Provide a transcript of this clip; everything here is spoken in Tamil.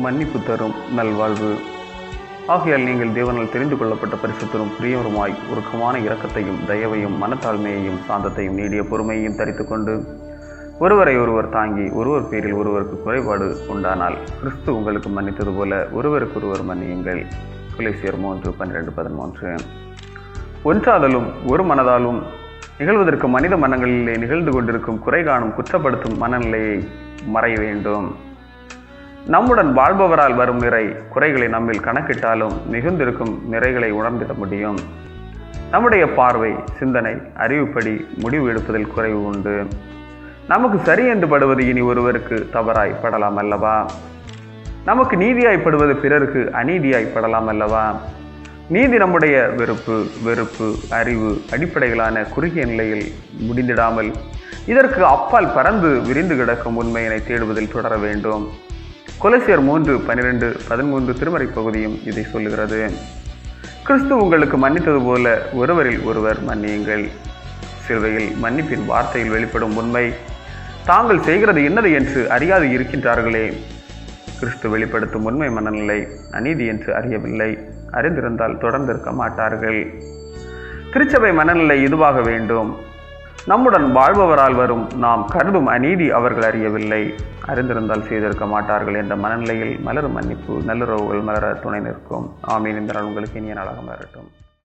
மன்னிப்பு தரும் நல்வாழ்வு. ஆகையால் நீங்கள் தேவனால் தெரிந்து கொள்ளப்பட்ட பரிசுத்தரும் பிரியவருமாய் உருக்கமான இரக்கத்தையும் தயவையும் மனத்தாழ்மையையும் சாந்தத்தையும் நீடிய பொறுமையையும் தரித்து கொண்டு ஒருவரை ஒருவர் தாங்கி ஒருவர் பேரில் ஒருவருக்கு குறைபாடு உண்டானால் கிறிஸ்து உங்களுக்கு மன்னித்தது போல ஒருவருக்கொருவர் மன்னியுங்கள். கொலோசியர் 3:12-13. ஒன்றாதலும் ஒரு மனதாலும் நிகழ்வதற்கு மனித மனங்களிலே நிகழ்ந்து கொண்டிருக்கும் குறை காணும் குற்றப்படுத்தும் மனநிலையை மறைய வேண்டும். நம்முடன் வாழ்பவரால் வரும் நிறை குறைகளை நம்மில் கணக்கிட்டாலும் மிகுந்திருக்கும் நிறைகளை உணர்ந்திட முடியும். நம்முடைய பார்வை, சிந்தனை, அறிவுப்படி முடிவு எடுப்பதில் குறைவு உண்டு. நமக்கு சரி என்று படுவது இனி ஒருவருக்கு தவறாய் படலாம் அல்லவா? நமக்கு நீதியாய்ப்படுவது பிறருக்கு அநீதியாய் படலாம் அல்லவா? நீதி நம்முடைய வெறுப்பு, அறிவு அடிப்படைகளான குறுகிய நிலையில் முடிந்திடாமல் இதற்கு அப்பால் பறந்து விரிந்து கிடக்கும் உண்மையினை தேடுவதில் தொடர வேண்டும். கொலோசியர் 3:12-13 திருமறை பகுதியும் இதை சொல்லுகிறது. கிறிஸ்து உங்களுக்கு மன்னித்தது போல ஒருவரில் ஒருவர் மன்னியுங்கள். சிலுவையில் மன்னிப்பின் வார்த்தையில் வெளிப்படும் உண்மை, தாங்கள் செய்கிறது என்னது என்று அறியாது இருக்கின்றார்களே. கிறிஸ்து வெளிப்படுத்தும் உண்மை மனநிலை அநீதி என்று அறியவில்லை. அறிந்திருந்தால் தொடர்ந்திருக்க மாட்டார்கள். திருச்சபை மனநிலை இதுவாக வேண்டும். நம்முடன் வாழ்பவரால் வரும் நாம் கருதும் அநீதி அவர்கள் அறியவில்லை. அறிந்திருந்தால் செய்திருக்க மாட்டார்கள் என்ற மனநிலையில் மலரும் மன்னிப்பு நல்லுறவுகள் மலர துணை நிற்கும். ஆமீன். இந்த நாள் உங்களுக்கு இனிய நாளாக மாறட்டும்.